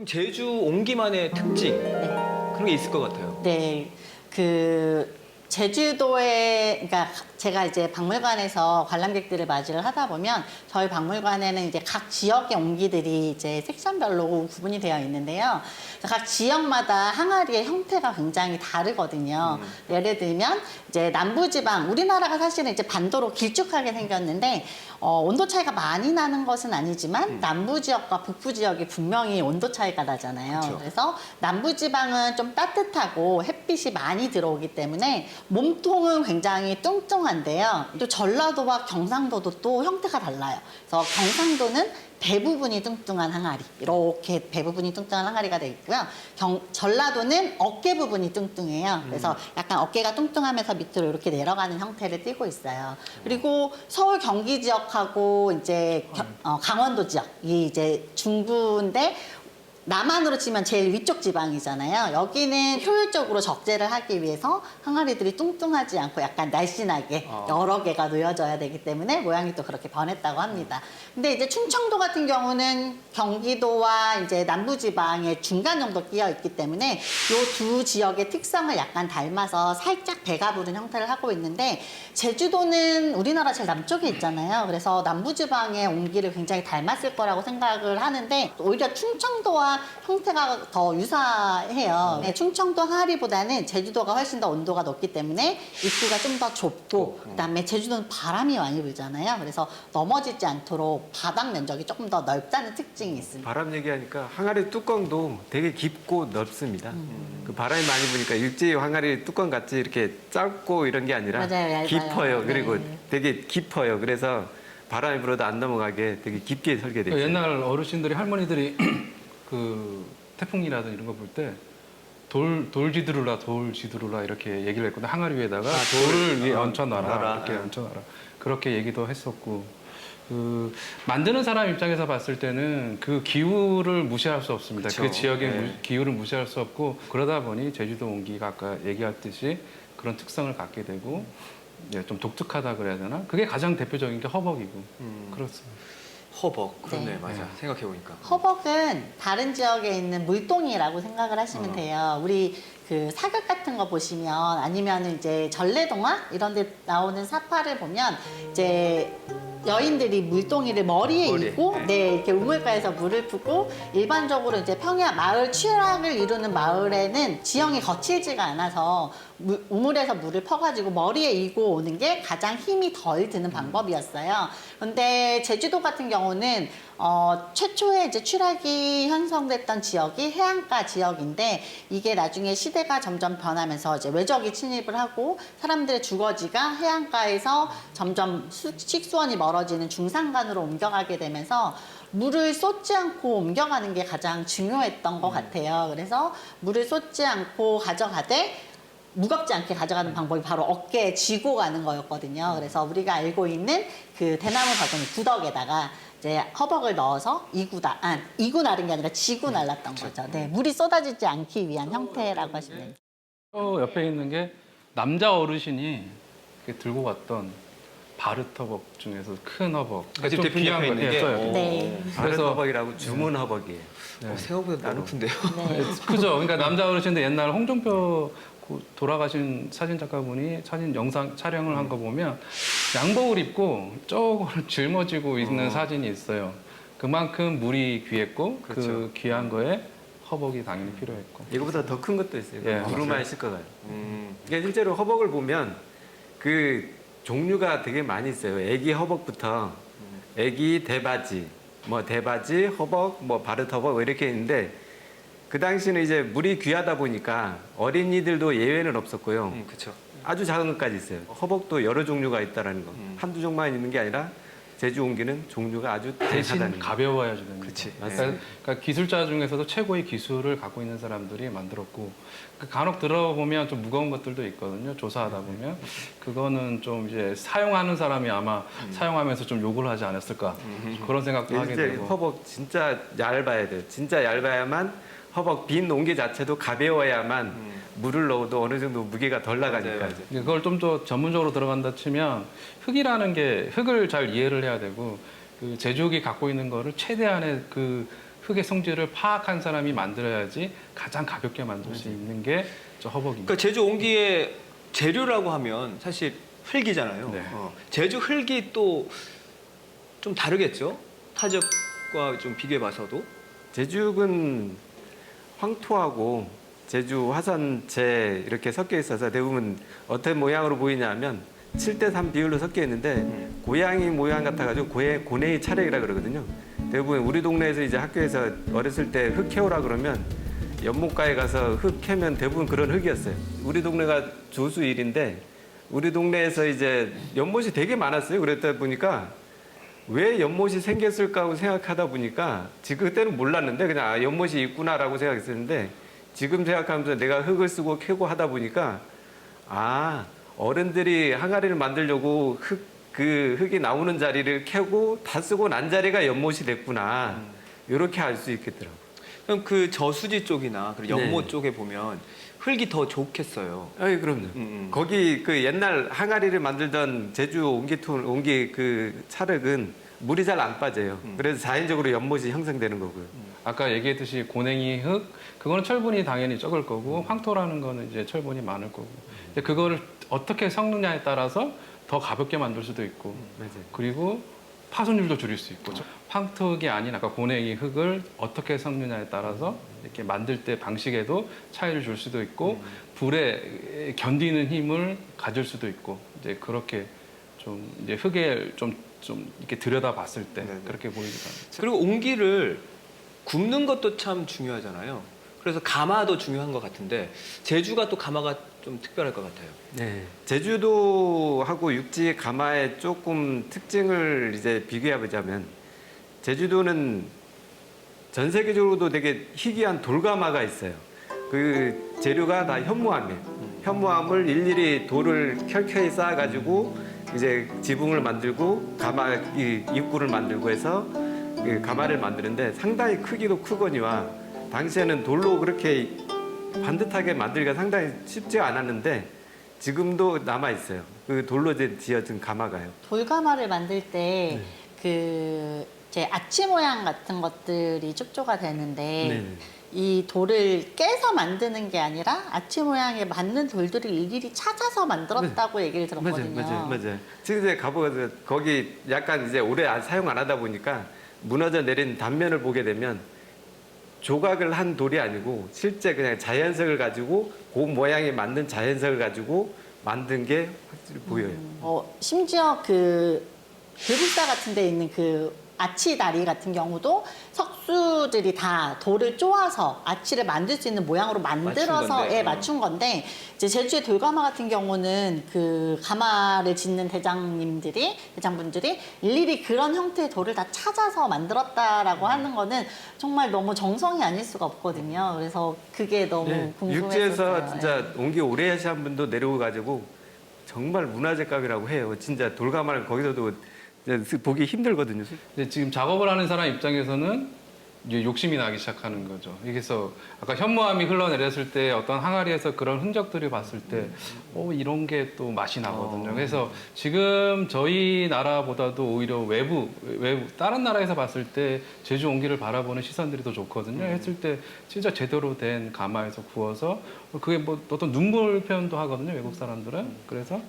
그럼 제주 옹기만의 특징 그런 게 있을 것 같아요. 네, 제주도에, 그러니까 제가 이제 박물관에서 관람객들을 맞이를 하다 보면 저희 박물관에는 이제 각 지역의 옹기들이 이제 섹션별로 구분이 되어 있는데요. 그래서 각 지역마다 항아리의 형태가 굉장히 다르거든요. 예를 들면 이제 남부지방, 우리나라가 사실은 이제 반도로 길쭉하게 생겼는데 온도 차이가 많이 나는 것은 아니지만 남부 지역과 북부 지역이 분명히 온도 차이가 나잖아요. 그쵸. 그래서 남부 지방은 좀 따뜻하고 햇빛이 많이 들어오기 때문에 몸통은 굉장히 뚱뚱한데요. 또 전라도와 경상도도 또 형태가 달라요. 그래서 경상도는 대부분이 뚱뚱한 항아리, 이렇게 대부분이 뚱뚱한 항아리가 돼 있고요. 전라도는 어깨 부분이 뚱뚱해요. 그래서 약간 어깨가 뚱뚱하면서 밑으로 이렇게 내려가는 형태를 띠고 있어요. 그리고 서울 경기 지역하고 이제 강원도 지역이 이제 중부인데 남한으로 치면 제일 위쪽 지방이잖아요. 여기는 효율적으로 적재를 하기 위해서 항아리들이 뚱뚱하지 않고 약간 날씬하게 여러 개가 놓여져야 되기 때문에 모양이 또 그렇게 변했다고 합니다. 근데 이제 충청도 같은 경우는 경기도와 이제 남부 지방의 중간 정도 끼어 있기 때문에 이 두 지역의 특성을 약간 닮아서 살짝 배가 부른 형태를 하고 있는데 제주도는 우리나라 제일 남쪽에 있잖아요. 그래서 남부 지방의 옹기를 굉장히 닮았을 거라고 생각을 하는데 오히려 충청도와 형태가 더 유사해요. 네, 충청도 항아리보다는 제주도가 훨씬 더 온도가 높기 때문에 입구가 좀 더 좁고 그다음에 제주도는 바람이 많이 불잖아요. 그래서 넘어지지 않도록 바닥 면적이 조금 더 넓다는 특징이 있습니다. 바람 얘기하니까 항아리 뚜껑도 되게 깊고 넓습니다. 그 바람이 많이 부니까 일제히 항아리 뚜껑 같이 이렇게 짧고 이런 게 아니라 맞아요, 얇아요. 깊어요. 그리고 네. 되게 깊어요. 그래서 바람이 불어도 안 넘어가게 되게 깊게 설계돼 있어요. 옛날 어르신들이 할머니들이 그 태풍이라든 이런 거 볼 때 돌 지두르라 이렇게 얘기를 했거든요. 항아리 위에다가 돌을 위에 얹혀놔라 이렇게 얹혀놔라 그렇게 얘기도 했었고 그 만드는 사람 입장에서 봤을 때는 그 기후를 무시할 수 없습니다. 그쵸. 그 지역의 네. 기후를 무시할 수 없고 그러다 보니 제주도 옹기가 아까 얘기했듯이 그런 특성을 갖게 되고 예, 좀 독특하다 그래야 되나? 그게 가장 대표적인 게 허벅이고 그렇습니다. 허벅. 그렇네, 네. 맞아. 생각해보니까. 허벅은 다른 지역에 있는 물동이라고 생각을 하시면 돼요. 우리 그 사극 같은 거 보시면 아니면 이제 전래동화 이런 데 나오는 사파를 보면 이제 여인들이 물동이를 머리에 이고 네, 이렇게 우물가에서 물을 푸고 일반적으로 이제 평야 마을 취락을 이루는 마을에는 지형이 거칠지가 않아서 우물에서 물을 퍼가지고 머리에 이고 오는 게 가장 힘이 덜 드는 방법이었어요. 그런데 제주도 같은 경우는 최초에 이제 취락이 형성됐던 지역이 해안가 지역인데 이게 나중에 시대가 점점 변하면서 이제 외적이 침입을 하고 사람들의 주거지가 해안가에서 점점 식수원이 멀어지는 중산간으로 옮겨가게 되면서 물을 쏟지 않고 옮겨가는 게 가장 중요했던 것 같아요. 그래서 물을 쏟지 않고 가져가되 무겁지 않게 가져가는 방법이 바로 어깨에 쥐고 가는 거였거든요. 그래서 우리가 알고 있는 그 대나무 바구니 구덕에다가 이제 허벅을 넣어서 이고 나른 게 아니라 지고 날랐던 거죠. 네, 물이 쏟아지지 않기 위한 형태라고 하시면 됩니다. 옆에 있는 게 남자 어르신이 이렇게 들고 갔던 바르터벅 중에서 큰 허벅. 그 지금 대표님 옆에 있는 게. 써요. 네. 바른 그래서- 허벅이라고 주문 허벅이에요. 생각보다 나는 큰데요. 네. 그죠. 그러니까 남자 어르신들 옛날 홍종표 돌아가신 사진 작가분이 사진 영상 촬영을 한 거 보면 양복을 입고 저거를 짊어지고 있는 사진이 있어요. 그만큼 물이 귀했고 그 그렇죠. 귀한 거에 허벅이 당연히 필요했고. 이거보다 더 큰 것도 있어요. 예, 무릎만 맞아요. 있을 거예요. 이게 실제로 허벅을 보면 그 종류가 되게 많이 있어요. 애기 허벅부터 애기 대바지, 뭐 대바지, 허벅, 뭐 바르터벅 이렇게 있는데 그 당시는 이제 물이 귀하다 보니까 어린이들도 예외는 없었고요. 그렇죠. 아주 작은 것까지 있어요. 허벅도 여러 종류가 있다라는 거. 한두 종만 있는 게 아니라 제주 옹기는 종류가 아주 대신 다양하다는 거. 가벼워야 됩니다. 그치. 그러니까 기술자 중에서도 최고의 기술을 갖고 있는 사람들이 만들었고 간혹 들어보면 좀 무거운 것들도 있거든요. 조사하다 보면 그거는 좀 이제 사용하는 사람이 아마 사용하면서 좀 욕을 하지 않았을까 그런 생각도 하게 진짜 되고. 허벅 진짜 얇아야 돼요. 진짜 얇아야만 허벅 빈 옹기 자체도 가벼워야만 물을 넣어도 어느 정도 무게가 덜 나가니까. 맞아요. 그걸 좀 더 전문적으로 들어간다 치면 흙을 잘 이해를 해야 되고 그 제주옥이 갖고 있는 거를 최대한의 그 흙의 성질을 파악한 사람이 만들어야지 가장 가볍게 만들 수 있는 게 저 허벅입니다. 그러니까 제주 옹기의 재료라고 하면 사실 흙이잖아요. 네. 제주 흙이 또 좀 다르겠죠? 타적과 좀 비교해봐서도. 제주은 황토하고 제주 화산재 이렇게 섞여 있어서 대부분 어떤 모양으로 보이냐면 7대3 비율로 섞여 있는데 고양이 모양 같아가지고 고뇌이 차력이라 그러거든요. 대부분 우리 동네에서 이제 학교에서 어렸을 때 흙 캐오라 그러면 연못가에 가서 흙 캐면 대부분 그런 흙이었어요. 우리 동네가 조수 일인데 우리 동네에서 이제 연못이 되게 많았어요. 그랬다 보니까 왜 연못이 생겼을까 하고 생각하다 보니까 지금 그때는 몰랐는데 그냥 아, 연못이 있구나라고 생각했었는데 지금 생각하면서 내가 흙을 쓰고 캐고 하다 보니까 아 어른들이 항아리를 만들려고 그 흙이 나오는 자리를 캐고 다 쓰고 난 자리가 연못이 됐구나 이렇게 알 수 있겠더라고요. 그럼 그 저수지 쪽이나 그리고 연못 네. 쪽에 보면 흙이 더 좋겠어요. 아이 그럼요. 거기 그 옛날 항아리를 만들던 제주 옹기 그 찰흙은 물이 잘 안 빠져요. 그래서 자연적으로 연못이 형성되는 거고요. 아까 얘기했듯이 고냉이 흙 그거는 철분이 당연히 적을 거고 황토라는 거는 이제 철분이 많을 거고 근데 그거를 어떻게 섞느냐에 따라서 더 가볍게 만들 수도 있고 맞아요. 그리고 파손율도 줄일 수 있고 황토흙이 아닌 아까 고냉이 흙을 어떻게 섞느냐에 따라서 이렇게 만들 때 방식에도 차이를 줄 수도 있고 불에 견디는 힘을 가질 수도 있고 이제 그렇게 좀 이제 흙에 좀 이렇게 들여다봤을 때 네네. 그렇게 보이기도 합니다. 그리고 옹기를 굽는 것도 참 중요하잖아요. 그래서 가마도 중요한 것 같은데 제주가 또 가마가 좀 특별할 것 같아요. 네. 제주도하고 육지 가마의 조금 특징을 이제 비교해 보자면 제주도는 전 세계적으로도 되게 희귀한 돌가마가 있어요. 그 재료가 다 현무암이에요. 현무암을 일일이 돌을 켜켜이 쌓아가지고 이제 지붕을 만들고 가마 입구를 만들고 해서 그 가마를 만드는데 상당히 크기도 크거니와 당시에는 돌로 그렇게 반듯하게 만들기가 상당히 쉽지 않았는데 지금도 남아 있어요. 그 돌로 지어진 가마가요. 돌가마를 만들 때 그 제 아치 모양 같은 것들이 축조가 되는데 네네. 이 돌을 깨서 만드는 게 아니라 아치 모양에 맞는 돌들을 일일이 찾아서 만들었다고 얘기를 들었거든요. 맞아요. 지금 이제 가보고 거기 약간 이제 오래 사용 안 하다 보니까 무너져 내린 단면을 보게 되면 조각을 한 돌이 아니고 실제 그냥 자연석을 가지고 그 모양에 맞는 자연석을 가지고 만든 게 확실히 보여요. 심지어 그 불국사 같은 데 있는 그 아치 다리 같은 경우도 석수들이 다 돌을 쪼아서 아치를 만들 수 있는 모양으로 만들어서 건데. 예, 맞춘 건데 이제 제주의 돌가마 같은 경우는 그 가마를 짓는 대장분들이 일일이 그런 형태의 돌을 다 찾아서 만들었다라고 하는 거는 정말 너무 정성이 아닐 수가 없거든요. 그래서 그게 너무 네, 궁금했어요. 육지에서 진짜 옹기 오래 하신 분도 내려오 가지고 정말 문화재감이라고 해요. 진짜 돌가마를 거기서도 이제 보기 힘들거든요. 근데 지금 작업을 하는 사람 입장에서는 이제 욕심이 나기 시작하는 거죠. 그래서 아까 현무암이 흘러내렸을 때 어떤 항아리에서 그런 흔적들을 봤을 때 이런 게 또 맛이 나거든요. 그래서 지금 저희 나라보다도 오히려 외부 다른 나라에서 봤을 때 제주 옹기를 바라보는 시선들이 더 좋거든요. 했을 때 진짜 제대로 된 가마에서 구워서 그게 뭐 어떤 눈물 표현도 하거든요. 외국 사람들은. 그래서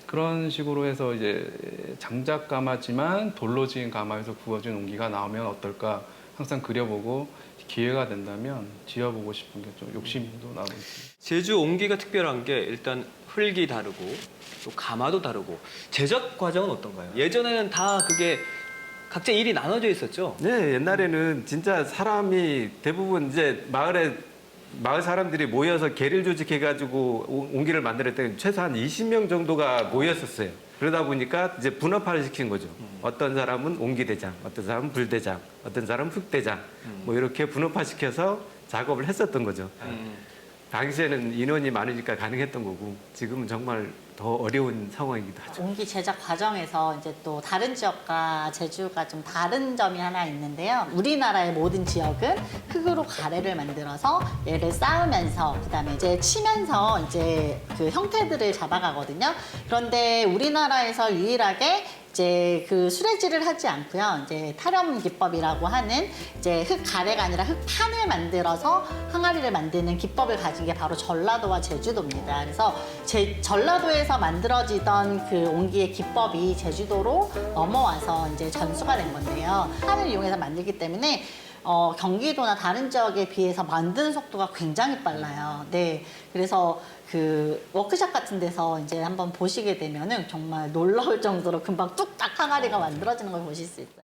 그런 식으로 해서 이제 장작 가마지만 돌로 지은 가마에서 구워진 옹기가 나오면 어떨까 항상 그려보고 기회가 된다면 지어보고 싶은 게 좀 욕심도 나고 있습니다. 제주 옹기가 특별한 게 일단 흙이 다르고 또 가마도 다르고 제작 과정은 어떤가요? 예전에는 다 그게 각자 일이 나눠져 있었죠. 네, 옛날에는 진짜 사람이 대부분 이제 마을 사람들이 모여서 계를 조직해가지고 옹기를 만들 때 최소한 20명 정도가 모였었어요. 그러다 보니까 이제 분업화를 시킨 거죠. 어떤 사람은 옹기대장, 어떤 사람은 불대장, 어떤 사람은 흙대장, 뭐 이렇게 분업화 시켜서 작업을 했었던 거죠. 당시에는 인원이 많으니까 가능했던 거고 지금은 정말 더 어려운 상황이기도 하죠. 옹기 제작 과정에서 이제 또 다른 지역과 제주가 좀 다른 점이 하나 있는데요. 우리나라의 모든 지역은 흙으로 가래를 만들어서 얘를 쌓으면서 그다음에 이제 치면서 이제 그 형태들을 잡아가거든요. 그런데 우리나라에서 유일하게 이제 그 수레질을 하지 않고요. 이제 타령 기법이라고 하는 이제 흙 가래가 아니라 흙판을 만들어서 항아리를 만드는 기법을 가진 게 바로 전라도와 제주도입니다. 그래서 전라도에서 만들어지던 그 옹기의 기법이 제주도로 넘어와서 이제 전수가 된 건데요. 판을 이용해서 만들기 때문에 경기도나 다른 지역에 비해서 만드는 속도가 굉장히 빨라요. 네. 그래서 그 워크숍 같은 데서 이제 한번 보시게 되면은 정말 놀라울 정도로 금방 뚝딱 항아리가 만들어지는 걸 보실 수 있어요.